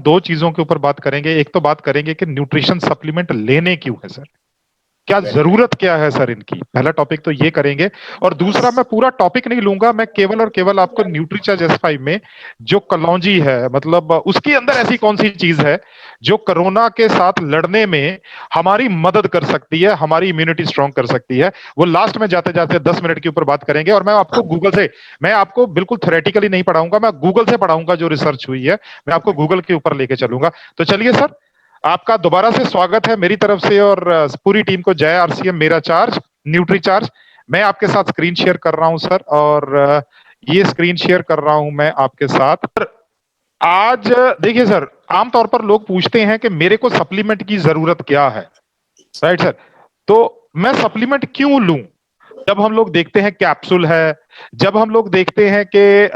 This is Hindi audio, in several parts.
दो चीजों के ऊपर बात करेंगे। एक तो बात करेंगे कि न्यूट्रिशन सप्लीमेंट लेने क्यों है सर, क्या जरूरत क्या है सर इनकी, पहला टॉपिक तो ये करेंगे। और दूसरा, मैं पूरा टॉपिक नहीं लूंगा, मैं केवल और केवल आपको न्यूट्रीचार्ज S5 में जो कलौंजी है, मतलब उसके अंदर ऐसी कौन सी चीज है जो कोरोना के साथ लड़ने में हमारी मदद कर सकती है, हमारी इम्यूनिटी स्ट्रांग कर सकती है, वो लास्ट में जाते जाते 10 मिनट के ऊपर बात करेंगे। और मैं आपको गूगल से, मैं आपको बिल्कुल थ्योरेटिकली नहीं पढ़ाऊंगा, मैं गूगल से पढ़ाऊंगा, जो रिसर्च हुई है मैं आपको गूगल के ऊपर लेके चलूंगा। तो चलिए सर, आपका दोबारा से स्वागत है मेरी तरफ से, और पूरी टीम को जय RCM मेरा चार्ज न्यूट्री चार्ज। मैं आपके साथ स्क्रीन शेयर कर रहा हूं सर, और ये स्क्रीन शेयर कर रहा हूं मैं आपके साथ। आज देखिए सर, आमतौर पर लोग पूछते हैं कि मेरे को सप्लीमेंट की जरूरत क्या है, राइट सर। तो मैं सप्लीमेंट क्यों लूं? जब हम लोग देखते हैं कैप्सूल है, जब हम लोग देखते हैं कि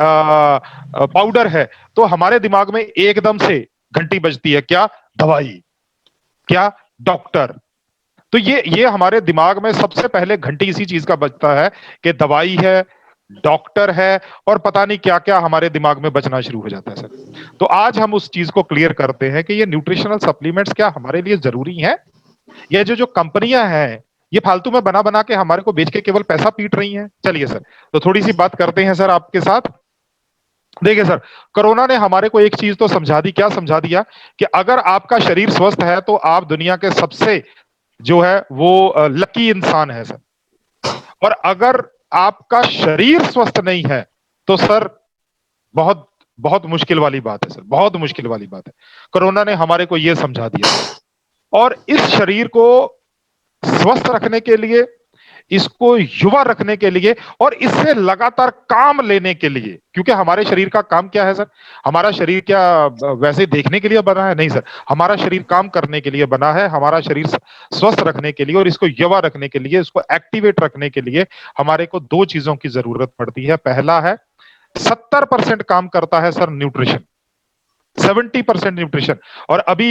पाउडर है, तो हमारे दिमाग में एकदम से घंटी बजती है, क्या? दवाई, क्या? डॉक्टर। तो ये हमारे दिमाग में सबसे पहले घंटी इसी चीज का बजता है कि दवाई है, डॉक्टर है, और पता नहीं क्या क्या हमारे दिमाग में बचना शुरू हो जाता है सर। तो आज हम उस चीज को क्लियर करते हैं कि ये न्यूट्रिशनल सप्लीमेंट्स क्या हमारे लिए जरूरी हैं, ये जो जो कंपनियां हैं ये फालतू में बना बना के हमारे को बेच के केवल पैसा पीट रही हैं। चलिए सर, तो थोड़ी सी बात करते हैं सर आपके साथ। देखिए सर, कोरोना ने हमारे को एक चीज तो समझा दी, क्या समझा दिया? कि अगर आपका शरीर स्वस्थ है तो आप दुनिया के सबसे जो है वो लकी इंसान है सर। और अगर आपका शरीर स्वस्थ नहीं है तो सर बहुत बहुत मुश्किल वाली बात है सर, बहुत मुश्किल वाली बात है। कोरोना ने हमारे को यह समझा दिया। और इस शरीर को स्वस्थ रखने के लिए, इसको युवा रखने के लिए, और इससे लगातार काम लेने के लिए, क्योंकि हमारे शरीर का काम क्या है सर? हमारा शरीर क्या वैसे देखने के लिए बना है? नहीं सर, हमारा शरीर काम करने के लिए बना है। हमारा शरीर स्वस्थ रखने के लिए और इसको युवा रखने के लिए, इसको एक्टिवेट रखने के लिए हमारे को दो चीजों की जरूरत पड़ती है। पहला है, 70% काम करता है सर न्यूट्रिशन, 70% न्यूट्रिशन। और अभी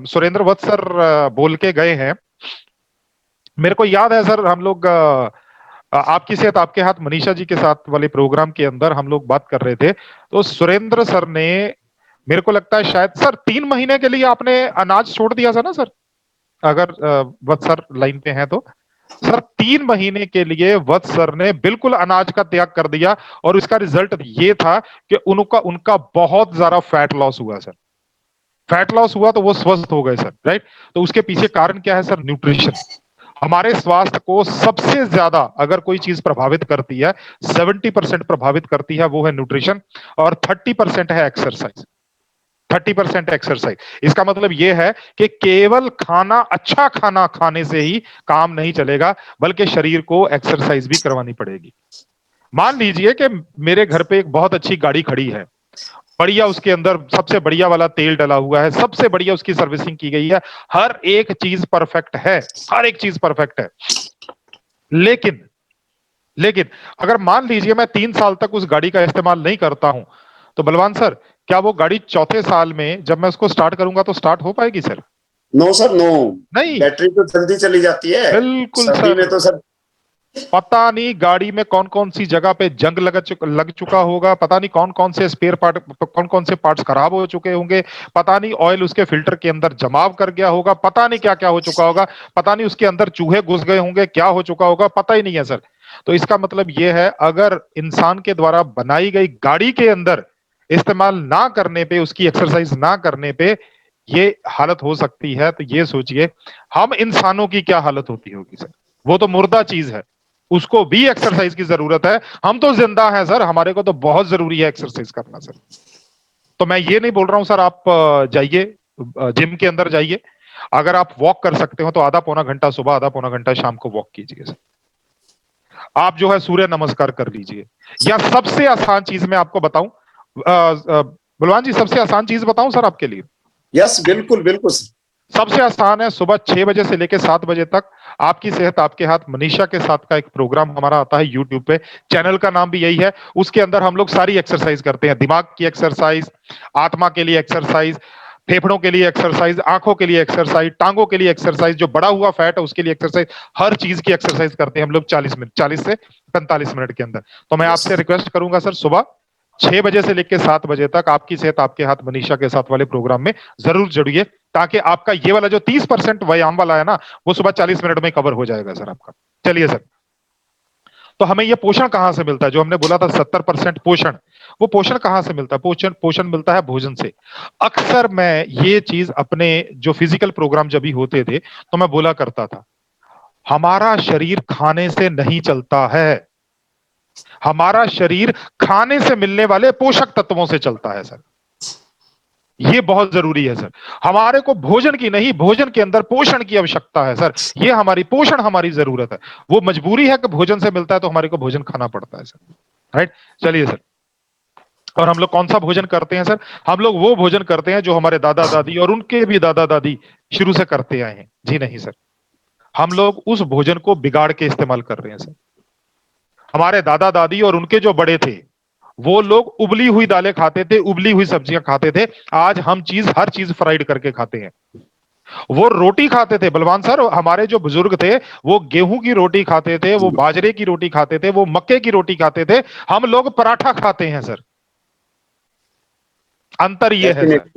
सुरेंद्र वत्स सर बोल के गए हैं, मेरे को याद है सर, हम लोग आपकी सेहत आपके हाथ मनीषा जी के साथ वाले प्रोग्राम के अंदर हम लोग बात कर रहे थे, तो सुरेंद्र सर ने, मेरे को लगता है शायद सर 3 महीने के लिए आपने अनाज छोड़ दिया था ना सर, अगर वत्स सर लाइन पे हैं तो। सर 3 महीने के लिए वत्स सर ने बिल्कुल अनाज का त्याग कर दिया, और इसका रिजल्ट ये था कि उनका उनका बहुत ज्यादा फैट लॉस हुआ सर। फैट लॉस हुआ तो वो स्वस्थ हो गए सर, राइट। तो उसके पीछे कारण क्या है सर? न्यूट्रिशन। हमारे स्वास्थ्य को सबसे ज्यादा अगर कोई चीज प्रभावित करती है, 70% प्रभावित करती है, वो है न्यूट्रिशन। और 30% है एक्सरसाइज, 30% एक्सरसाइज। इसका मतलब यह है कि केवल खाना, अच्छा खाना खाने से ही काम नहीं चलेगा, बल्कि शरीर को एक्सरसाइज भी करवानी पड़ेगी। मान लीजिए कि मेरे घर पे एक बहुत अच्छी गाड़ी खड़ी है, बढ़िया, उसके अंदर सबसे बढ़िया वाला तेल डला हुआ है, सबसे बढ़िया उसकी सर्विसिंग की गई है, हर एक चीज परफेक्ट है, हर एक चीज परफेक्ट है। लेकिन लेकिन अगर मान लीजिए मैं 3 साल तक उस गाड़ी का इस्तेमाल नहीं करता हूं, तो बलवान सर, क्या वो गाड़ी चौथे साल में जब मैं उसको स्टार्ट करूंगा तो स्टार्ट हो पाएगी सर? No sir, no. नहीं, बैटरी तो जल्दी चली जाती है। बिल्कुल सर्दी सर। में तो सर पता नहीं गाड़ी में कौन कौन सी जगह पे जंग लग चुका होगा, पता नहीं कौन कौन से स्पेयर पार्ट, कौन कौन से पार्ट्स खराब हो चुके होंगे, पता नहीं ऑयल उसके फिल्टर के अंदर जमाव कर गया होगा, पता नहीं क्या क्या हो चुका होगा, पता नहीं उसके अंदर चूहे घुस गए होंगे, क्या हो चुका होगा, पता ही नहीं है सर। तो इसका मतलब यह है, अगर इंसान के द्वारा बनाई गई गाड़ी के अंदर इस्तेमाल ना करने पे, उसकी एक्सरसाइज ना करने पे ये हालत हो सकती है, तो ये सोचिए हम इंसानों की क्या हालत होती होगी सर। वो तो मुर्दा चीज है, उसको भी एक्सरसाइज की जरूरत है। हम तो जिंदा हैं सर, हमारे को तो बहुत जरूरी है एक्सरसाइज करना सर। तो मैं ये नहीं बोल रहा हूं सर आप जाइए जिम के अंदर जाइए, अगर आप वॉक कर सकते हो तो आधा पौना घंटा सुबह, आधा पौना घंटा शाम को वॉक कीजिए सर। आप जो है सूर्य नमस्कार कर लीजिए, या सबसे आसान चीज मैं आपको बताऊं, बलवान जी, सबसे आसान चीज बताऊं सर आपके लिए? यस, बिल्कुल बिल्कुल सर। सबसे आसान है, सुबह 6 बजे से लेकर 7 बजे तक आपकी सेहत आपके हाथ मनीषा के साथ का एक प्रोग्राम हमारा आता है यूट्यूब पे, चैनल का नाम भी यही है। उसके अंदर हम लोग सारी एक्सरसाइज करते हैं, दिमाग की एक्सरसाइज, आत्मा के लिए एक्सरसाइज, फेफड़ों के लिए एक्सरसाइज, आंखों के लिए एक्सरसाइज, टांगों के लिए एक्सरसाइज, जो बड़ा हुआ फैट है उसके लिए एक्सरसाइज, हर चीज की एक्सरसाइज करते हैं हम लोग 40 मिनट, 40 से 45 मिनट के अंदर। तो मैं आपसे रिक्वेस्ट करूंगा सर, सुबह 6 बजे से लेकर 7 बजे तक आपकी सेहत आपके हाथ मनीषा के साथ वाले प्रोग्राम में जरूर जुड़िए, ताकि आपका ये वाला जो 30% व्यायाम वाला है ना, वो सुबह 40 मिनट में कवर हो जाएगा सर आपका। चलिए सर, तो हमें ये पोषण कहां से मिलता है? जो हमने बोला था 70% पोषण, वो पोषण कहां से मिलता है? पोषण पोषण मिलता है भोजन से। अक्सर मैं ये चीज अपने जो फिजिकल प्रोग्राम जब भी होते थे तो मैं बोला करता था, हमारा शरीर खाने से नहीं चलता है, हमारा शरीर खाने से मिलने वाले पोषक तत्वों से चलता है सर। ये बहुत जरूरी है सर। हमारे को भोजन की नहीं, भोजन के अंदर पोषण की आवश्यकता है सर। ये हमारी पोषण हमारी जरूरत है। वो मजबूरी है कि भोजन से मिलता है तो हमारे को भोजन खाना पड़ता है सर। राइट, चलिए सर। और हम लोग कौन सा भोजन करते हैं सर? हम लोग वो भोजन करते हैं जो हमारे दादा दादी और उनके भी दादा दादी शुरू से करते आए हैं। जी नहीं सर, हम लोग उस भोजन को बिगाड़ के इस्तेमाल कर रहे हैं सर। हमारे दादा दादी और उनके जो बड़े थे, वो लोग उबली हुई दालें खाते थे, उबली हुई सब्जियां खाते थे। आज हम हर चीज फ्राइड करके खाते हैं। वो रोटी खाते थे बलवान सर, हमारे जो बुजुर्ग थे वो गेहूं की रोटी खाते थे, वो बाजरे की रोटी खाते थे, वो मक्के की रोटी खाते थे। हम लोग पराठा खाते हैं सर। अंतर ये है सर,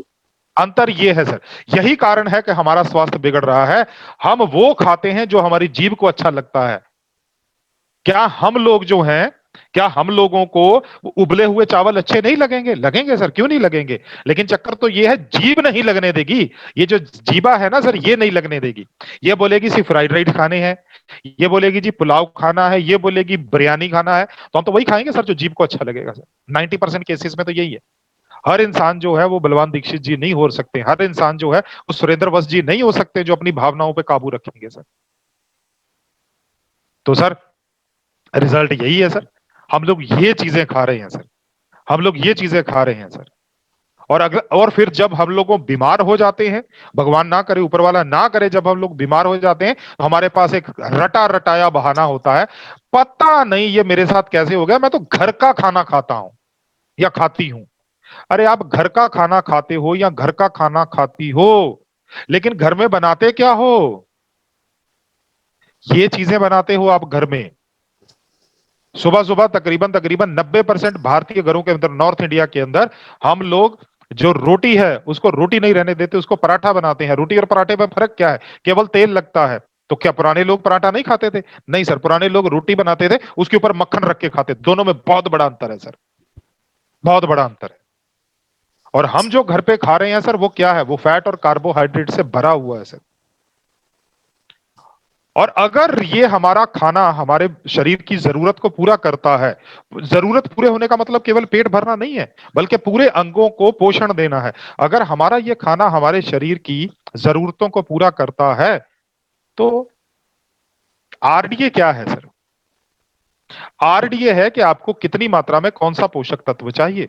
अंतर ये है सर। यही कारण है कि हमारा स्वास्थ्य बिगड़ रहा है। हम वो खाते हैं जो हमारी जीभ को अच्छा लगता है। क्या हम लोग जो हैं, क्या हम लोगों को उबले हुए चावल अच्छे नहीं लगेंगे? लगेंगे सर, क्यों नहीं लगेंगे? लेकिन चक्कर तो ये है, जीभ नहीं लगने देगी। ये जो जीभा है ना सर, ये नहीं लगने देगी। ये बोलेगी सिर्फ फ्राइड राइस खाने हैं, ये बोलेगी जी पुलाव खाना है, ये बोलेगी बिरयानी खाना है, तो हम तो वही खाएंगे सर जो जीभ को अच्छा लगेगा सर। 90% केसेस में तो यही है। हर इंसान जो है वो बलवान दीक्षित जी नहीं हो सकते, हर इंसान जो है वो सुरेंद्र वस्त जी नहीं हो सकते जो अपनी भावनाओं पे काबू रखेंगे सर। तो सर रिजल्ट यही है सर, हम लोग ये चीजें खा रहे हैं सर, हम लोग ये चीजें खा रहे हैं सर। और फिर जब हम लोगों बीमार हो जाते हैं, भगवान ना करे, ऊपर वाला ना करे, जब हम लोग बीमार हो जाते हैं तो हमारे पास एक रटा रटाया बहाना होता है, पता नहीं ये मेरे साथ कैसे हो गया, मैं तो घर का खाना खाता हूं या खाती हूं। अरे आप घर का खाना खाते हो या घर का खाना खाती हो, लेकिन घर में बनाते क्या हो? ये चीजें बनाते हो आप घर में। सुबह सुबह तकरीबन तकरीबन 90% भारतीय घरों के अंदर, नॉर्थ इंडिया के अंदर, हम लोग जो रोटी है उसको रोटी नहीं रहने देते, उसको पराठा बनाते हैं। रोटी और पराठे में फर्क क्या है? केवल तेल लगता है। तो क्या पुराने लोग पराठा नहीं खाते थे? नहीं सर, पुराने लोग रोटी बनाते थे, उसके ऊपर मक्खन रख के खाते। दोनों में बहुत बड़ा अंतर है सर, बहुत बड़ा अंतर है। और हम जो घर पे खा रहे हैं सर, वो क्या है? वो फैट और कार्बोहाइड्रेट से भरा हुआ है सर। और अगर ये हमारा खाना हमारे शरीर की जरूरत को पूरा करता है, जरूरत पूरे होने का मतलब केवल पेट भरना नहीं है, बल्कि पूरे अंगों को पोषण देना है। अगर हमारा ये खाना हमारे शरीर की जरूरतों को पूरा करता है, तो आरडीए क्या है सर? आरडीए है कि आपको कितनी मात्रा में कौन सा पोषक तत्व चाहिए।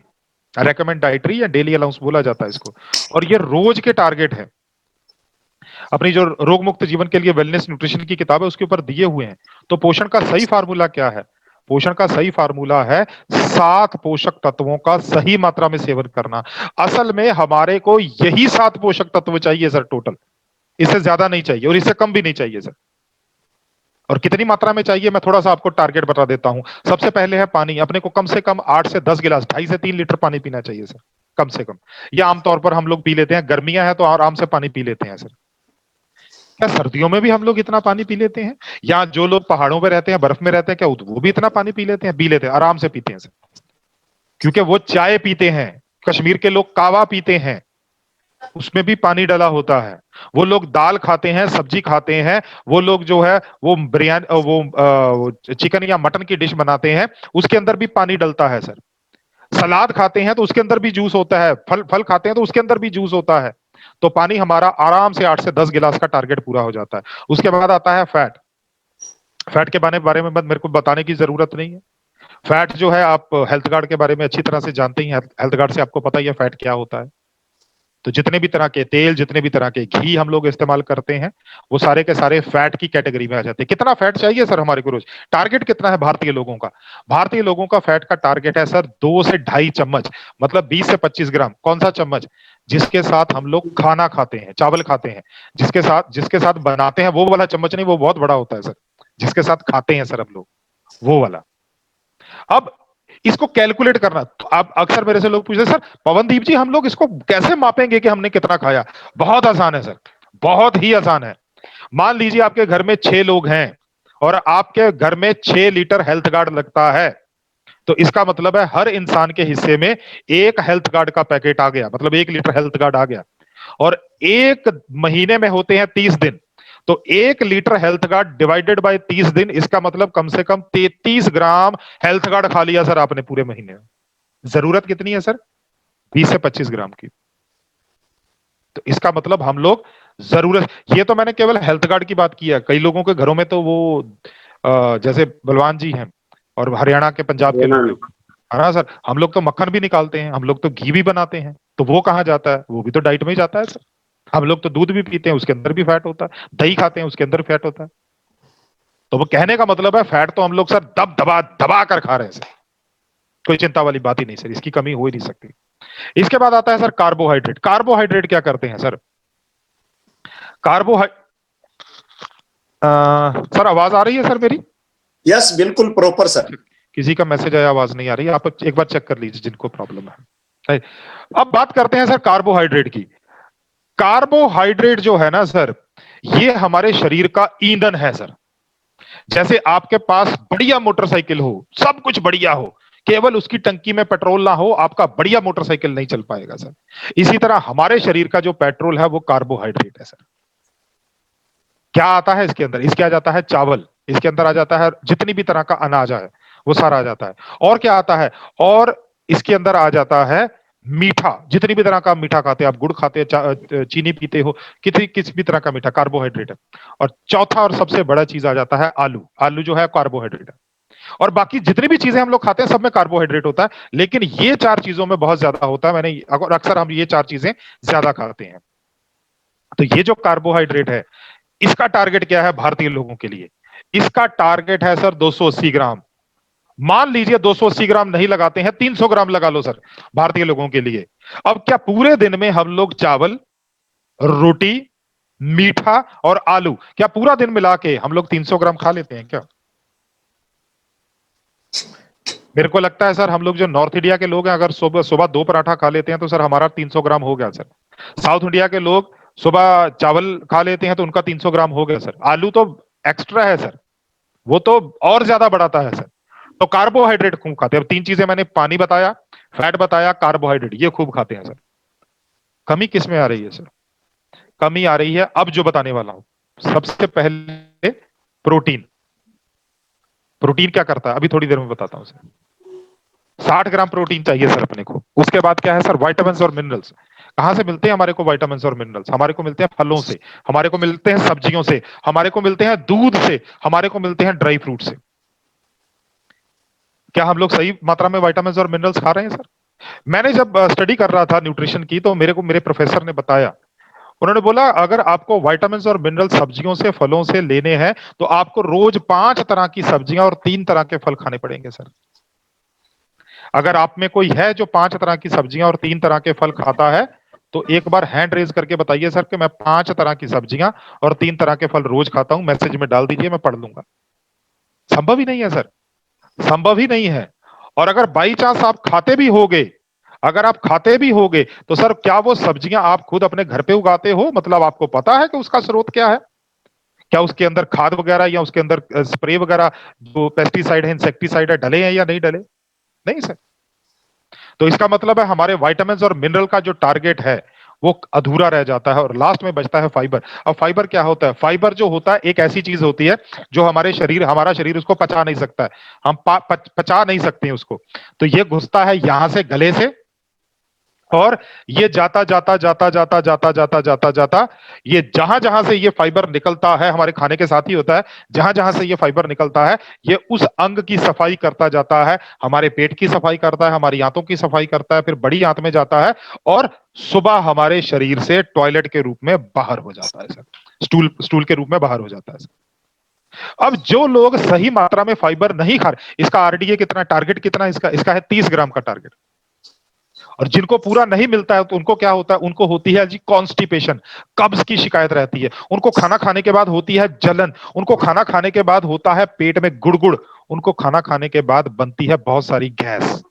रेकमेंड डाइटरी या डेली अलाउंस बोला जाता है इसको, और ये रोज के टारगेट है। अपनी जो रोग मुक्त जीवन के लिए वेलनेस न्यूट्रिशन की किताब है उसके ऊपर दिए हुए हैं। तो पोषण का सही फार्मूला क्या है? पोषण का सही फार्मूला है 7 पोषक तत्वों का सही मात्रा में सेवन करना। असल में हमारे को यही 7 पोषक तत्व चाहिए सर टोटल, इससे ज्यादा नहीं चाहिए और इससे कम भी नहीं चाहिए सर। और कितनी मात्रा में चाहिए, मैं थोड़ा सा आपको टारगेट बता देता हूं। सबसे पहले है पानी। अपने को कम से कम 8 से 10 गिलास, 2.5 से 3 लीटर पानी पीना चाहिए सर, कम से कम। ये आमतौर पर हम लोग पी लेते हैं, गर्मियां हैं तो आराम से पानी पी लेते हैं सर। क्या सर्दियों में भी हम लोग इतना पानी पी लेते हैं? या जो लोग पहाड़ों में रहते हैं, बर्फ में रहते हैं, क्या वो भी इतना पानी पी लेते हैं? पी लेते हैं, आराम से पीते हैं सर। क्योंकि वो चाय पीते हैं, कश्मीर के लोग कावा पीते हैं, उसमें भी पानी डला होता है। वो लोग दाल खाते हैं, सब्जी खाते हैं, वो लोग जो है वो बिरयानी, वो चिकन या मटन की डिश बनाते हैं, उसके अंदर भी पानी डलता है सर। सलाद खाते हैं तो उसके अंदर भी जूस होता है, फल फल खाते हैं तो उसके अंदर भी जूस होता है। तो पानी हमारा आराम से 8 से 10 गिलास का टारगेट पूरा हो जाता है। उसके बाद आता है फैट। फैट के बारे में मेरे को बताने की जरूरत नहीं है। फैट जो है, आप हेल्थ गार्ड के बारे में अच्छी तरह से जानते ही हैं। हेल्थ गार्ड से आपको पता ही है फैट क्या होता है। तो जितने भी तरह के तेल, जितने भी तरह के घी हम लोग इस्तेमाल करते हैं, वो सारे के सारे फैट की कैटेगरी में आ जाते हैं। कितना फैट चाहिए सर हमारे को रोज? टारगेट कितना है भारतीय लोगों का? भारतीय लोगों का फैट का टारगेट है सर 2 से 2.5 चम्मच, मतलब 20 से 25 ग्राम। कौन सा चम्मच? जिसके साथ हम लोग खाना खाते हैं, चावल खाते हैं, जिसके साथ बनाते हैं, वो वाला चम्मच नहीं, वो बहुत बड़ा होता है सर। जिसके साथ खाते हैं सर हम लोग, वो वाला। अब इसको कैलकुलेट करना। तो आप अक्सर मेरे से लोग पूछते हैं, सर पवनदीप जी हम लोग इसको कैसे मापेंगे कि हमने कितना खाया? बहुत आसान है सर, बहुत ही आसान है। मान लीजिए आपके घर में 6 लोग हैं और आपके घर में 6 लीटर हेल्थ गार्ड लगता है, तो इसका मतलब है हर इंसान के हिस्से में एक हेल्थ गार्ड का पैकेट आ गया, मतलब 1 लीटर हेल्थ गार्ड आ गया। और एक महीने में होते हैं 30 दिन, तो 1 litre health guard divided by 30 दिन, इसका मतलब कम से कम 33 ग्राम हेल्थ गार्ड खा लिया सर आपने पूरे महीने में। जरूरत कितनी है सर? 20 से 25 ग्राम की। तो इसका मतलब हम लोग जरूरत, ये तो मैंने केवल हेल्थ गार्ड की बात की है। कई लोगों के घरों में तो वो जैसे बलवान जी हैं और हरियाणा के पंजाब के लोग हैं, है ना सर, हम लोग तो मक्खन भी निकालते हैं, हम लोग तो घी भी बनाते हैं, तो वो कहाँ जाता है? वो भी तो डाइट में ही जाता है सर। हम लोग तो दूध भी पीते हैं, उसके अंदर भी फैट होता है, दही खाते हैं, उसके अंदर फैट होता है। तो वो कहने का मतलब है फैट तो हम लोग सर दब दबा दबा कर खा रहे हैं सर, कोई चिंता वाली बात ही नहीं सर, इसकी कमी हो ही नहीं सकती। इसके बाद आता है सर कार्बोहाइड्रेट। कार्बोहाइड्रेट क्या करते हैं सर? कार्बोहाइड्रेट, सर आवाज आ रही है सर मेरी? यस बिल्कुल प्रॉपर सर। किसी का मैसेज आया, आवाज नहीं आ रही, आप एक बार चेक कर लीजिए जिनको प्रॉब्लम है। अब बात करते हैं सर कार्बोहाइड्रेट की। कार्बोहाइड्रेट जो है ना सर, ये हमारे शरीर का ईंधन है सर। जैसे आपके पास बढ़िया मोटरसाइकिल हो, सब कुछ बढ़िया हो, केवल उसकी टंकी में पेट्रोल ना हो, आपका बढ़िया मोटरसाइकिल नहीं चल पाएगा सर। इसी तरह हमारे शरीर का जो पेट्रोल है वो कार्बोहाइड्रेट है सर। क्या आता है इसके अंदर? इसके आ जाता है चावल, इसके अंदर आ जाता है जितनी भी तरह का अनाज है वो सारा आ जाता है। और क्या आता है? और इसके अंदर आ जाता है मीठा, जितनी भी तरह का मीठा खाते हैं आप, गुड़ खाते हैं, चीनी पीते हो, किसी भी तरह का मीठा कार्बोहाइड्रेट है। और चौथा और सबसे बड़ा चीज आ जाता है आलू। आलू जो है कार्बोहाइड्रेट है। और बाकी जितनी भी चीजें हम लोग खाते हैं सब में कार्बोहाइड्रेट होता है, लेकिन ये 4 चीजों में बहुत ज्यादा होता है। मैंने अक्सर हम ये 4 चीजें ज्यादा खाते हैं। तो ये जो कार्बोहाइड्रेट है, इसका टारगेट क्या है भारतीय लोगों के लिए? इसका टारगेट है सर 280 ग्राम। मान लीजिए 280 ग्राम नहीं लगाते हैं, 300 ग्राम लगा लो सर भारतीय लोगों के लिए। अब क्या पूरे दिन में हम लोग चावल, रोटी, मीठा और आलू, क्या पूरा दिन मिला के हम लोग 300 ग्राम खा लेते हैं क्या? मेरे को लगता है सर हम लोग जो नॉर्थ इंडिया के लोग हैं, अगर सुबह सुबह 2 पराठा खा लेते हैं तो सर हमारा 300 ग्राम हो गया सर। साउथ इंडिया के लोग सुबह चावल खा लेते हैं तो उनका 300 ग्राम हो गया सर। आलू तो एक्स्ट्रा है सर, वो तो और ज्यादा बढ़ाता है सर। तो कार्बोहाइड्रेट खूब खाते हैं। अब 3 चीजें मैंने, पानी बताया, फैट बताया, कार्बोहाइड्रेट, ये खूब खाते हैं सर। कमी किस में आ रही है सर? कमी आ रही है अब जो बताने वाला हूं। सबसे पहले प्रोटीन। प्रोटीन क्या करता है अभी थोड़ी देर में बताता हूं सर। 60 ग्राम प्रोटीन चाहिए सर अपने को। उसके बाद क्या है सर? विटामिन्स और मिनरल्स। कहां से मिलते हैं हमारे को विटामिन्स और मिनरल्स? हमारे को मिलते हैं फलों से, हमारे को मिलते हैं सब्जियों से, हमारे को मिलते हैं दूध से, हमारे को मिलते हैं ड्राई फ्रूट से। क्या हम लोग सही मात्रा में विटामिन्स और मिनरल्स खा रहे हैं सर? मैंने जब स्टडी कर रहा था न्यूट्रिशन की, तो मेरे को मेरे प्रोफेसर ने बताया, उन्होंने बोला अगर आपको विटामिन्स और मिनरल्स सब्जियों से, फलों से लेने हैं तो आपको रोज 5 तरह की सब्जियां और 3 तरह के फल खाने पड़ेंगे सर। अगर आप में कोई है जो 5 तरह की सब्जियां और 3 तरह के फल खाता है, तो एक बार हैंड रेज करके बताइए सर कि मैं 5 तरह की सब्जियां और 3 तरह के फल रोज खाता हूं। मैसेज में डाल दीजिए, मैं पढ़ लूंगा। संभव ही नहीं है सर, संभव ही नहीं है। और अगर बाई चांस आप खाते भी होगे, अगर आप खाते भी होगे तो सर क्या वो सब्जियां आप खुद अपने घर पे उगाते हो? मतलब आपको पता है कि उसका स्रोत क्या है? क्या उसके अंदर खाद वगैरह या उसके अंदर स्प्रे वगैरह, जो पेस्टिसाइड है, इंसेक्टिसाइड है, डले हैं या नहीं डले? नहीं सर। तो इसका मतलब है हमारे विटामिन्स और मिनरल का जो टारगेट है वो अधूरा रह जाता है, और लास्ट में बचता है फाइबर। अब फाइबर क्या होता है? फाइबर जो होता है एक ऐसी चीज होती है जो हमारा शरीर उसको पचा नहीं सकता है। हम पचा नहीं सकते हैं उसको। तो ये घुसता है यहां से गले से, और ये जाता जाता जाता जाता जाता जाता जाता जाता, ये जहां जहां से ये फाइबर निकलता है, हमारे खाने के साथ ही होता है, जहां जहां से ये फाइबर निकलता है, ये उस अंग की सफाई करता जाता है। हमारे पेट की सफाई करता है, हमारी आंतों की सफाई करता है, फिर बड़ी आंत में जाता है, और सुबह हमारे शरीर से टॉयलेट के रूप में बाहर हो जाता है सर, स्टूल स्टूल के रूप में बाहर हो जाता है सर। अब जो लोग सही मात्रा में फाइबर नहीं खा रहे, इसका आरडीए कितना, टारगेट कितना इसका? इसका है 30 ग्राम का टारगेट। और जिनको पूरा नहीं मिलता है तो उनको क्या होता है, उनको होती है जी कॉन्स्टिपेशन, कब्ज की शिकायत रहती है, उनको खाना खाने के बाद होती है जलन, उनको खाना खाने के बाद होता है पेट में गुड़गुड़, उनको खाना खाने के बाद बनती है बहुत सारी गैस।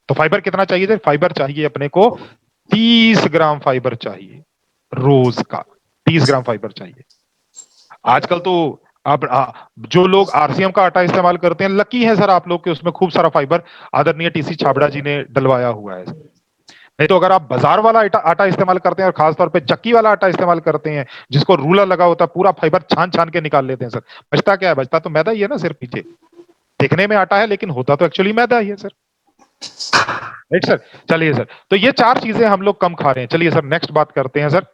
तो फाइबर कितना चाहिए? फाइबर चाहिए अपने को 30 ग्राम फाइबर चाहिए रोज का, 30 ग्राम फाइबर चाहिए। आजकल तो अब जो लोग आरसीएम का आटा इस्तेमाल करते हैं, लकी है सर आप लोग के उसमें खूब सारा फाइबर आदरणीय टीसी छाबड़ा जी ने डलवाया हुआ है। नहीं तो अगर आप बाजार वाला आटा इस्तेमाल करते हैं और खासतौर पे चक्की वाला आटा इस्तेमाल करते हैं जिसको रूलर लगा होता है, पूरा फाइबर छान छान के निकाल लेते हैं सर। बचता क्या है? बचता तो मैदा ही है ना सिर्फ पीछे, दिखने में आटा है लेकिन होता तो एक्चुअली मैदा ही है सर। Right sir. चलिए सर, तो ये 4 चीजें हम लोग कम खा रहे हैं। चलिए सर नेक्स्ट बात करते हैं सर।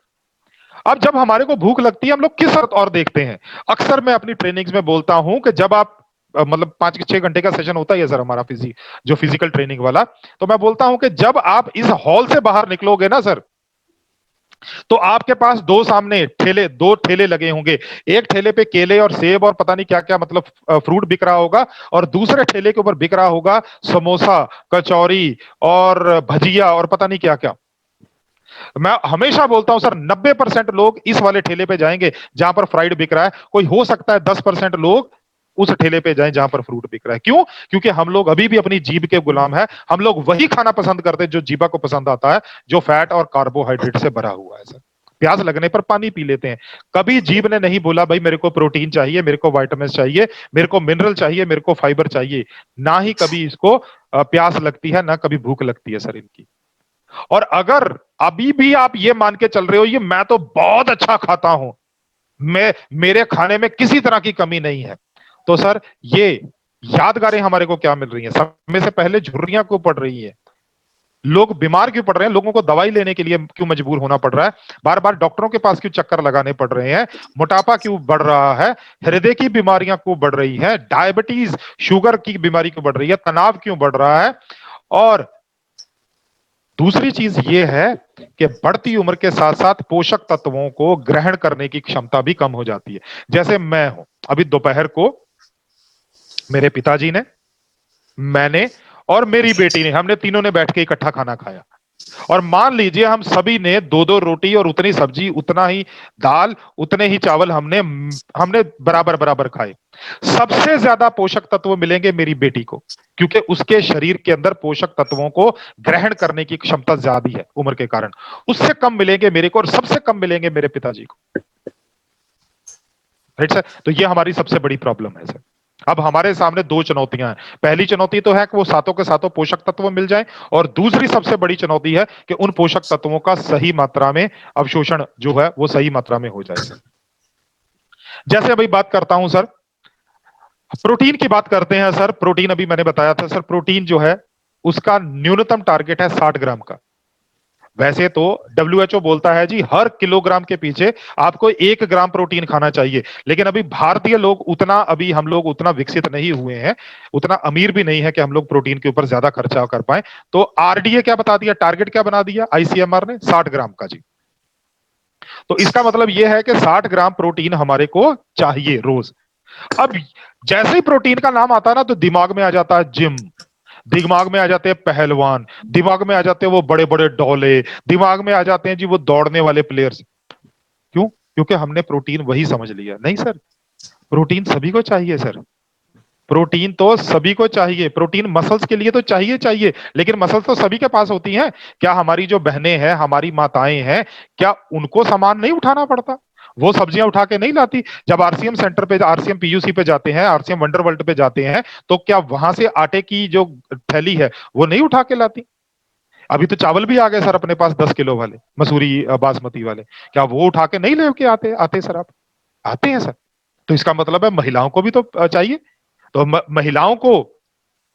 अब जब हमारे को भूख लगती है हम लोग किस और देखते हैं? अक्सर मैं अपनी ट्रेनिंग्स में बोलता हूं कि जब आप मतलब 5-6 घंटे का सेशन होता है सर हमारा जो फिजिकल ट्रेनिंग वाला, तो मैं बोलता हूं कि जब आप इस हॉल से बाहर निकलोगे ना सर, तो आपके पास दो ठेले लगे होंगे। एक ठेले पे केले और सेब और पता नहीं क्या क्या मतलब फ्रूट बिक रहा होगा, और दूसरे ठेले के ऊपर बिक रहा होगा समोसा, कचौरी और भजिया और पता नहीं क्या क्या। मैं हमेशा बोलता हूं सर 90% लोग इस वाले ठेले पे जाएंगे जहां पर फ्राइड बिक रहा है। कोई हो सकता है 10% लोग उस ठेले पे जाएं जहां पर फ्रूट बिक रहा है। क्यों? क्योंकि हम लोग अभी भी अपनी जीभ के गुलाम है। हम लोग वही खाना पसंद करते हैं जो जीभा को पसंद आता है, जो फैट और कार्बोहाइड्रेट से भरा हुआ है सर। प्यास लगने पर पानी पी लेते हैं। कभी जीभ ने नहीं बोला भाई मेरे को प्रोटीन चाहिए, मेरे को विटामिन चाहिए, मेरे को मिनरल चाहिए, मेरे को फाइबर चाहिए। ना ही कभी इसको प्यास लगती है, ना कभी भूख लगती है सर इनकी। और अगर अभी भी आप ये मान के चल रहे हो ये मैं तो बहुत अच्छा खाता हूं, मेरे खाने में किसी तरह की कमी नहीं है, तो सर ये यादगारें हमारे को क्या मिल रही हैं? समय से पहले झुर्रियां क्यों पड़ रही है? लोग बीमार क्यों पड़ रहे हैं? लोगों को दवाई लेने के लिए क्यों मजबूर होना पड़ रहा है? बार बार डॉक्टरों के पास क्यों चक्कर लगाने पड़ रहे हैं? मोटापा क्यों बढ़ रहा है? हृदय की बीमारियां क्यों बढ़ रही है? डायबिटीज, शुगर की बीमारी क्यों बढ़ रही है? तनाव क्यों बढ़ रहा है? और दूसरी चीज ये है कि बढ़ती उम्र के साथ साथ पोषक तत्वों को ग्रहण करने की क्षमता भी कम हो जाती है। जैसे मैं हूं, अभी दोपहर को मेरे पिताजी ने, मैंने और मेरी बेटी ने, हमने तीनों ने बैठ के इकट्ठा खाना खाया। और मान लीजिए हम सभी ने 2-2 रोटी और उतनी सब्जी, उतना ही दाल, उतने ही चावल हमने हमने बराबर बराबर खाए। सबसे ज्यादा पोषक तत्व मिलेंगे मेरी बेटी को, क्योंकि उसके शरीर के अंदर पोषक तत्वों को ग्रहण करने की क्षमता ज्यादा है उम्र के कारण। उससे कम मिलेंगे मेरे को, और सबसे कम मिलेंगे मेरे पिताजी को। Right sir. तो ये हमारी सबसे बड़ी प्रॉब्लम है सर। अब हमारे सामने 2 चुनौतियां हैं। पहली चुनौती तो है कि वो सातों के सातों पोषक तत्व मिल जाएं, और दूसरी सबसे बड़ी चुनौती है कि उन पोषक तत्वों का सही मात्रा में अवशोषण जो है वो सही मात्रा में हो जाए सर। जैसे अभी बात करता हूं सर, प्रोटीन की बात करते हैं सर। प्रोटीन अभी मैंने बताया था सर, प्रोटीन जो है उसका न्यूनतम टारगेट है 60 ग्राम का। वैसे तो डब्ल्यूएचओ बोलता है जी हर किलोग्राम के पीछे आपको 1 ग्राम प्रोटीन खाना चाहिए, लेकिन अभी भारतीय लोग उतना, अभी हम लोग उतना विकसित नहीं हुए हैं, उतना अमीर भी नहीं है कि हम लोग प्रोटीन के ऊपर ज्यादा खर्चा कर पाए। तो आरडीए क्या बता दिया, टारगेट क्या बना दिया आईसीएमआर ने? 60 ग्राम का जी। तो इसका मतलब यह है कि 60 ग्राम प्रोटीन हमारे को चाहिए रोज। अब जैसे ही प्रोटीन का नाम आता है ना, तो दिमाग में आ जाता है जिम, दिमाग में आ जाते हैं पहलवान, दिमाग में आ जाते हैं वो बड़े बड़े डोले, दिमाग में आ जाते हैं जी वो दौड़ने वाले प्लेयर्स। क्यों? क्योंकि हमने प्रोटीन वही समझ लिया। नहीं सर, प्रोटीन सभी को चाहिए सर। प्रोटीन तो सभी को चाहिए। प्रोटीन मसल्स के लिए तो चाहिए चाहिए, लेकिन मसल्स तो सभी के पास होती हैं। क्या हमारी जो बहनें हैं, हमारी माताएं हैं, क्या उनको सामान नहीं उठाना पड़ता? वो सब्जियां उठा के नहीं लाती? जब आरसीएम सेंटर पे, आरसीएम पीयूसी पे जाते हैं, आरसीएम वंडर वर्ल्ड पे जाते हैं, तो क्या वहां से आटे की जो थैली है वो नहीं उठा के लाती? अभी तो चावल भी आ गए सर अपने पास 10 किलो वाले, मसूरी बासमती वाले। क्या वो उठा के नहीं लेके आते आते सर? आप आते हैं सर। तो इसका मतलब है महिलाओं को भी तो चाहिए। तो महिलाओं को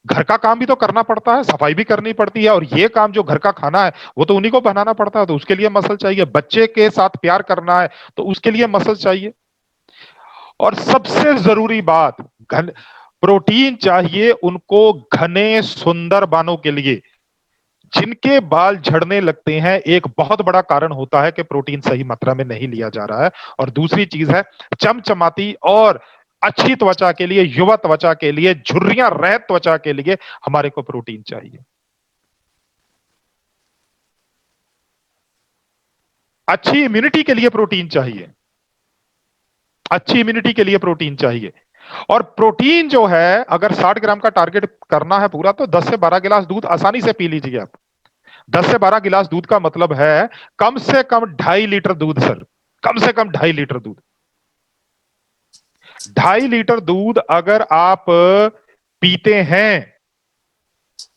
घर का काम भी तो करना पड़ता है, सफाई भी करनी पड़ती है, और ये काम जो घर का खाना है वो तो उन्हीं को बनाना पड़ता है, तो उसके लिए मसल चाहिए। बच्चे के साथ प्यार करना है तो उसके लिए मसल चाहिए। और सबसे जरूरी बात, घन प्रोटीन चाहिए उनको घने सुंदर बालों के लिए। जिनके बाल झड़ने लगते हैं, एक बहुत बड़ा कारण होता है कि प्रोटीन सही मात्रा में नहीं लिया जा रहा है। और दूसरी चीज है चमचमाती और अच्छी त्वचा के लिए, युवा त्वचा के लिए, झुर्रियां रहित त्वचा के लिए हमारे को प्रोटीन चाहिए। अच्छी इम्यूनिटी के लिए प्रोटीन चाहिए, अच्छी इम्यूनिटी के लिए प्रोटीन चाहिए। और प्रोटीन जो है, अगर 60 ग्राम का टारगेट करना है पूरा, तो 10 से 12 गिलास दूध आसानी से पी लीजिए आप। 10 से 12 गिलास दूध का मतलब है कम से कम 2.5 लीटर दूध सर, कम से कम 2.5 लीटर दूध। 2.5 लीटर दूध अगर आप पीते हैं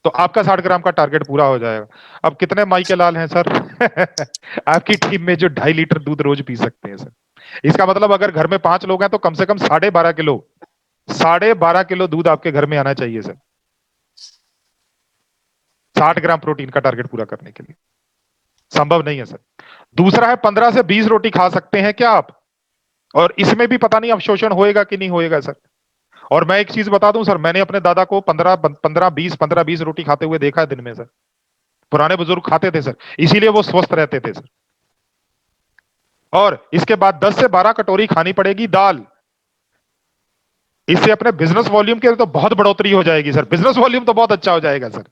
तो आपका 60 ग्राम का टारगेट पूरा हो जाएगा। अब कितने माई के लाल हैं सर आपकी टीम में जो 2.5 लीटर दूध रोज पी सकते हैं सर? इसका मतलब अगर घर में 5 लोग हैं तो कम से कम 12.5 किलो, 12.5 किलो दूध आपके घर में आना चाहिए सर, 60 ग्राम प्रोटीन का टारगेट पूरा करने के लिए। संभव नहीं है सर। दूसरा है 15 से 20 रोटी खा सकते हैं क्या आप? और इसमें भी पता नहीं अवशोषण होएगा कि नहीं होएगा सर। और मैं एक चीज बता दूं सर, मैंने अपने दादा को 15-20 रोटी खाते हुए देखा है दिन में सर। पुराने बुजुर्ग खाते थे सर, इसीलिए वो स्वस्थ रहते थे सर। और इसके बाद 10 से 12 कटोरी खानी पड़ेगी दाल। इससे अपने बिजनेस वॉल्यूम के तो बहुत बढ़ोतरी हो जाएगी सर, बिजनेस वॉल्यूम तो बहुत अच्छा हो जाएगा सर,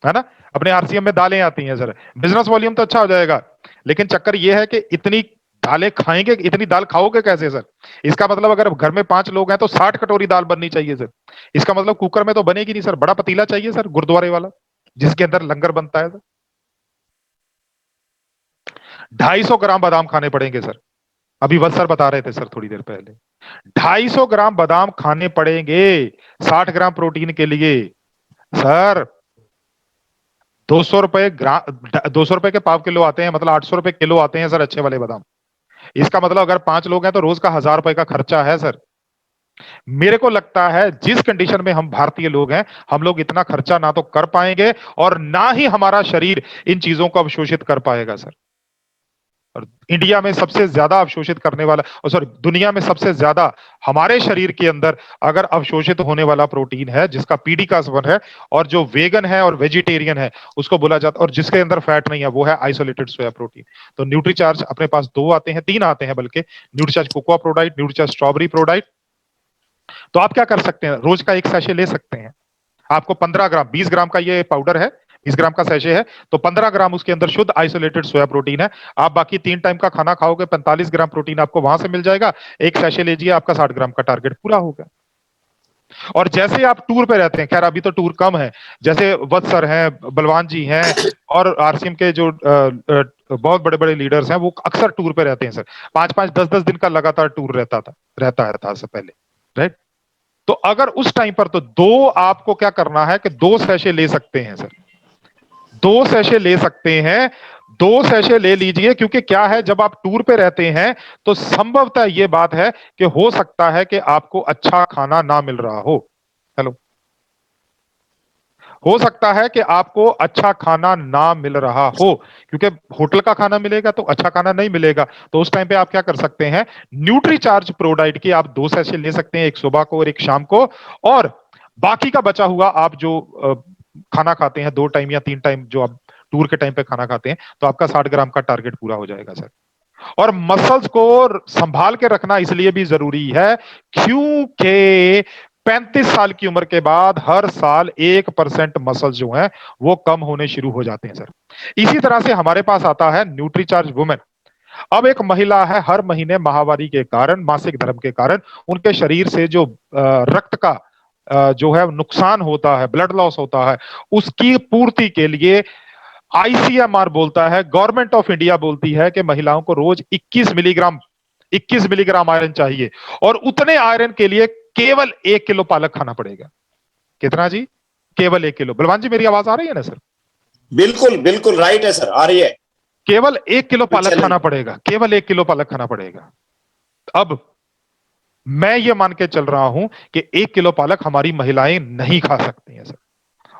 है ना। अपने आरसीएम में दालें आती हैं सर, बिजनेस वॉल्यूम तो अच्छा हो जाएगा। लेकिन चक्कर यह है कि इतनी दालें खाएंगे, इतनी दाल खाओगे कैसे सर? इसका मतलब अगर घर में 5 लोग हैं तो 60 कटोरी दाल बननी चाहिए सर। इसका मतलब कुकर में तो बनेगी नहीं सर, बड़ा पतीला चाहिए सर, गुरुद्वारे वाला, जिसके अंदर लंगर बनता है सर। 250 ग्राम बादाम खाने पड़ेंगे सर, अभी वत्स सर बता रहे थे सर थोड़ी देर पहले। 250 ग्राम बादाम खाने पड़ेंगे 60 ग्राम प्रोटीन के लिए सर। 200 रुपए के पाव किलो आते हैं, मतलब 800 रुपए किलो आते हैं सर अच्छे वाले बादाम। इसका मतलब अगर 5 लोग हैं तो रोज का 1000 रुपए का खर्चा है सर। मेरे को लगता है जिस कंडीशन में हम भारतीय लोग हैं, हम लोग इतना खर्चा ना तो कर पाएंगे और ना ही हमारा शरीर इन चीजों को अवशोषित कर पाएगा सर। और इंडिया में सबसे ज्यादा अवशोषित करने वाला, और सॉरी दुनिया में सबसे ज्यादा हमारे शरीर के अंदर अगर अवशोषित होने वाला प्रोटीन है जिसका पीडी का संबंध है, और जो वेगन है और वेजिटेरियन है उसको बोला जाता है, और जिसके अंदर फैट नहीं है, वो है आइसोलेटेड सोया प्रोटीन। तो न्यूट्रीचार्ज अपने पास 2 आते हैं, 3 आते हैं बल्कि, Nutricharge cocoa ProDiet, Nutricharge strawberry ProDiet. तो आप क्या कर सकते हैं, रोज का एक सैशे ले सकते हैं। आपको 15 ग्राम, 20 ग्राम का ये पाउडर है, 20 ग्राम का सैशे है, तो 15 ग्राम उसके अंदर शुद्ध आइसोलेटेड सोया प्रोटीन है। आप बाकी 3 टाइम का खाना खाओगे, 45 ग्राम प्रोटीन आपको वहां से मिल जाएगा। एक सैशे लीजिए, आपका 60 ग्राम का टारगेट पूरा होगा। और जैसे आप टूर पे रहते हैं, खैर अभी तो टूर कम है, जैसे वत्स सर हैं, बलवान जी हैं, और आरसीएम के जो बहुत बड़े बड़े लीडर्स हैं, वो अक्सर टूर पे रहते हैं सर। 5-5, 10-10 दिन का लगातार टूर रहता से पहले, राइट। तो अगर उस टाइम पर, तो 2 आपको क्या करना है कि 2 सैशे ले सकते हैं सर, 2 सैशे ले सकते हैं, 2 सैशे ले लीजिए। क्योंकि क्या है, जब आप टूर पे रहते हैं तो संभवतः यह बात है कि हो सकता है कि आपको अच्छा खाना ना मिल रहा हो। हेलो, हो सकता है कि आपको अच्छा खाना ना मिल रहा हो, क्योंकि होटल का खाना मिलेगा तो अच्छा खाना नहीं मिलेगा। तो उस टाइम पे आप क्या कर सकते हैं, न्यूट्रीचार्ज प्रोडाइट की आप 2 सैशे ले सकते हैं, एक सुबह को और एक शाम को। और बाकी का बचा हुआ आप जो खाना खाते हैं 2 टाइम या 3 टाइम, जो आप टूर के टाइम पे खाना खाते हैं, तो आपका 60 ग्राम का टारगेट पूरा हो जाएगा सर। और मसल्स को संभाल के रखना इसलिए भी जरूरी है क्योंकि 35 साल की उम्र के बाद हर साल 1% मसल जो है वो कम होने शुरू हो जाते हैं सर। इसी तरह से हमारे पास आता है न्यूट्रीचार्ज वुमेन। अब एक महिला है, हर महीने माहवारी के कारण, मासिक धर्म के कारण उनके शरीर से जो रक्त का जो है नुकसान होता है, ब्लड लॉस होता है, उसकी पूर्ति के लिए आईसीएमआर बोलता है, गवर्नमेंट ऑफ इंडिया बोलती है कि महिलाओं को रोज 21 मिलीग्राम आयरन चाहिए। और उतने आयरन के लिए केवल 1 किलो पालक खाना पड़ेगा। कितना जी? केवल 1 किलो। बलवान जी मेरी आवाज आ रही है ना सर? बिल्कुल बिल्कुल राइट है सर, आ रही है। केवल 1 किलो कोई पालक चैलेंज? खाना पड़ेगा, केवल 1 किलो पालक खाना पड़ेगा। अब मैं ये मान के चल रहा हूं कि 1 किलो पालक हमारी महिलाएं नहीं खा सकती हैं सर,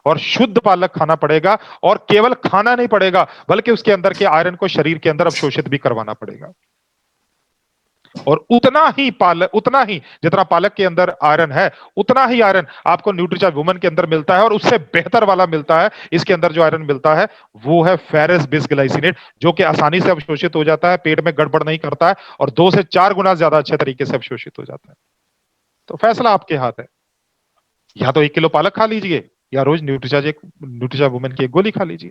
और शुद्ध पालक खाना पड़ेगा। और केवल खाना नहीं पड़ेगा, बल्कि उसके अंदर के आयरन को शरीर के अंदर अवशोषित भी करवाना पड़ेगा। और उतना ही जितना पालक के अंदर आयरन है, उतना ही आयरन आपको न्यूट्रीचार्ज वुमन के अंदर मिलता है, और उससे बेहतर वाला मिलता है। इसके अंदर जो आयरन मिलता है वो है फेरस बिसग्लाइसिनेट, जो कि आसानी से अवशोषित हो जाता है, पेट में गड़बड़ नहीं करता है, और 2 से 4 गुना ज्यादा अच्छे तरीके से अवशोषित हो जाता है। तो फैसला आपके हाथ है, या तो 1 किलो पालक खा लीजिए, या रोज न्यूट्रीचार्ज वुमन की एक गोली खा लीजिए।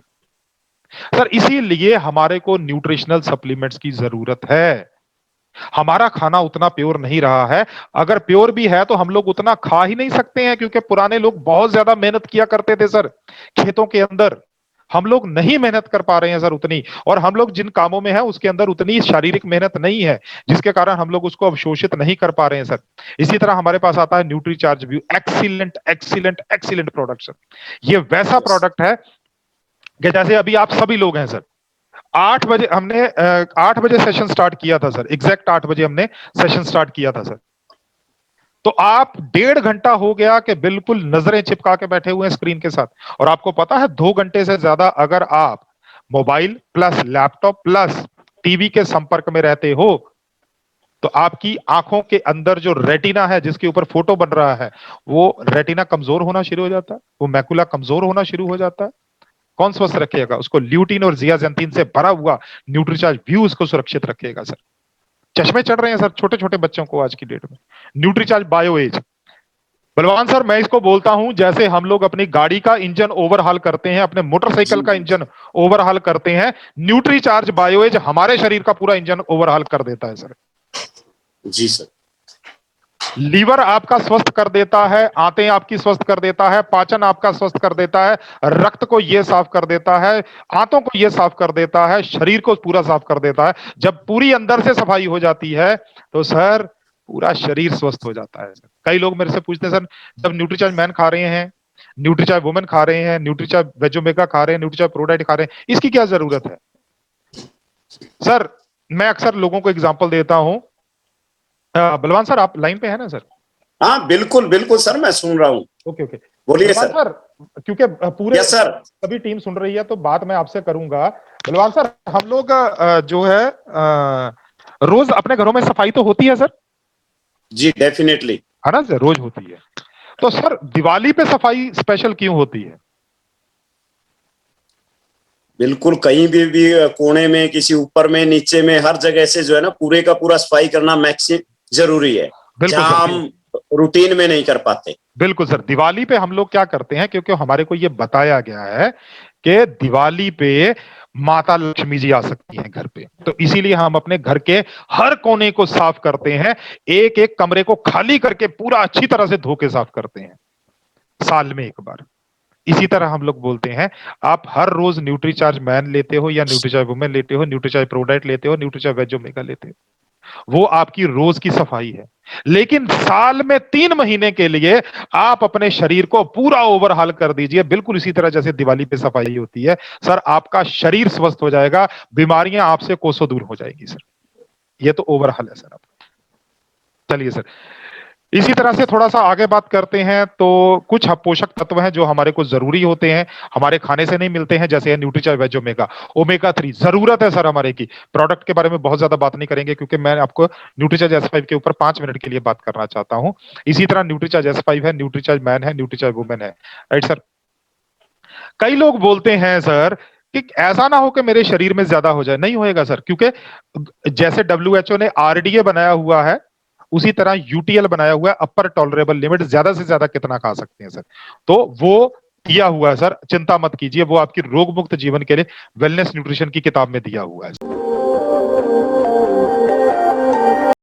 सर इसीलिए हमारे को न्यूट्रिशनल सप्लीमेंट्स की जरूरत है। हमारा खाना उतना प्योर नहीं रहा है। अगर प्योर भी है तो हम लोग उतना खा ही नहीं सकते हैं, क्योंकि पुराने लोग बहुत ज्यादा मेहनत किया करते थे सर खेतों के अंदर। हम लोग नहीं मेहनत कर पा रहे हैं सर उतनी, और हम लोग जिन कामों में हैं उसके अंदर उतनी शारीरिक मेहनत नहीं है, जिसके कारण हम लोग उसको अवशोषित नहीं कर पा रहे हैं सर। इसी तरह हमारे पास आता है Nutricharge view, excellent excellent excellent product sir. ये वैसा यस प्रोडक्ट है कि जैसे अभी आप सभी लोग हैं सर, 8 बजे हमने 8 बजे सेशन स्टार्ट किया था सर, एग्जैक्ट 8 बजे हमने सेशन स्टार्ट किया था सर। तो आप 1.5 घंटा हो गया कि बिल्कुल नजरें चिपका के बैठे हुए हैं स्क्रीन के साथ। और आपको पता है 2 घंटे से ज्यादा अगर आप mobile plus laptop plus TV के संपर्क में रहते हो, तो आपकी आंखों के अंदर जो रेटिना है जिसके ऊपर फोटो बन रहा है, वो रेटिना कमजोर होना शुरू हो जाता है, वो मैकुला कमजोर होना शुरू हो जाता है। कौन स्वस्थ रखेगा उसको? ल्यूटिन और जियाजेंथिन से भरा हुआ न्यूट्रीचार्ज व्यू उसको सुरक्षित रखेगा सर। चश्मे चढ़ रहे हैं सर छोटे छोटे बच्चों को आज की डेट में, न्यूट्रीचार्ज बायो एज। बलवान सर मैं इसको बोलता हूं जैसे हम लोग अपनी गाड़ी का इंजन ओवरहाल करते हैं, अपने मोटरसाइकिल जी का इंजन ओवरहाल करते हैं, न्यूट्रीचार्ज बायो एज हमारे शरीर का पूरा इंजन ओवरहाल कर देता है सर। जी सर। लीवर आपका स्वस्थ कर देता है, आंतें आपकी स्वस्थ कर देता है, पाचन आपका स्वस्थ कर देता है, रक्त को ये साफ कर देता है, आंतों को ये साफ कर देता है, शरीर को पूरा साफ कर देता है। जब पूरी अंदर से सफाई हो जाती है तो सर पूरा शरीर स्वस्थ हो जाता है। कई लोग मेरे से पूछते हैं सर, जब न्यूट्रीचार्ज मैन खा रहे हैं, न्यूट्रीचार्ज वुमेन खा रहे हैं, न्यूट्रीचार्ज वेजोमेगा खा रहे हैं, न्यूट्रीचार्ज प्रोडाइट खा रहे हैं, इसकी क्या जरूरत है? सर मैं अक्सर लोगों को एग्जाम्पल देता हूं। बलवान सर आप लाइन पे है ना सर? हाँ बिल्कुल बिल्कुल सर, मैं सुन रहा हूँ। Okay okay. बोलिए बलवान सर। सर क्योंकि पूरे यस सर। सभी टीम सुन रही है तो बात मैं आपसे करूंगा। बलवान सर हम लोग जो है रोज अपने घरों में सफाई तो होती है सर, जी डेफिनेटली। है ना सर? रोज होती है। तो सर दिवाली पे सफाई स्पेशल क्यों होती है? बिल्कुल, कहीं भी कोने में, किसी ऊपर में, नीचे में, हर जगह से जो है ना पूरे का पूरा सफाई करना मैक्सिमम जरूरी है, बिल्कुल जहां सर। हम रूटीन में नहीं कर पाते। बिल्कुल सर, दिवाली पे हम लोग क्या करते हैं, क्योंकि हमारे को ये बताया गया है कि दिवाली पे माता लक्ष्मी जी आ सकती हैं घर पे, तो इसीलिए हम अपने घर के हर कोने को साफ करते हैं, एक एक कमरे को खाली करके पूरा अच्छी तरह से धो के साफ करते हैं साल में एक बार। इसी तरह हम लोग बोलते हैं, आप हर रोज न्यूट्रीचार्ज मैन लेते हो या न्यूट्रीचार्ज वुमेन लेते हो, न्यूट्रीचार्ज प्रोडाइट लेते हो, न्यूट्रीचार्ज वेज ओमेगा लेते हो, वो आपकी रोज की सफाई है। लेकिन साल में 3 महीने के लिए आप अपने शरीर को पूरा ओवरहाल कर दीजिए, बिल्कुल इसी तरह जैसे दिवाली पे सफाई होती है सर, आपका शरीर स्वस्थ हो जाएगा, बीमारियां आपसे कोसों दूर हो जाएगी सर। ये तो ओवरहाल है सर आपका। चलिए सर, इसी तरह से थोड़ा सा आगे बात करते हैं। तो कुछ पोषक तत्व हैं जो हमारे को जरूरी होते हैं, हमारे खाने से नहीं मिलते हैं, जैसे न्यूट्रीचार्ज वेज ओमेगा, ओमेगा 3 जरूरत है सर हमारे की। प्रोडक्ट के बारे में बहुत ज्यादा बात नहीं करेंगे क्योंकि मैं आपको न्यूट्रीचार्ज S5 के ऊपर 5 मिनट के लिए बात करना चाहता हूं। इसी तरह न्यूट्रीचार्ज S5 है, न्यूट्रीचार्ज मैन है, न्यूट्रीचार्ज वुमेन है, राइट सर? कई लोग बोलते हैं सर कि ऐसा ना हो कि मेरे शरीर में ज्यादा हो जाए। नहीं होएगा सर, क्योंकि जैसे WHO ने RDA बनाया हुआ है, उसी तरह UTL बनाया हुआ है, अपर टॉलरेबल लिमिट, ज्यादा से ज्यादा कितना खा सकते हैं सर, तो वो दिया हुआ है सर। चिंता मत कीजिए, वो आपकी रोग मुक्त जीवन के लिए वेलनेस न्यूट्रिशन की किताब में दिया हुआ है।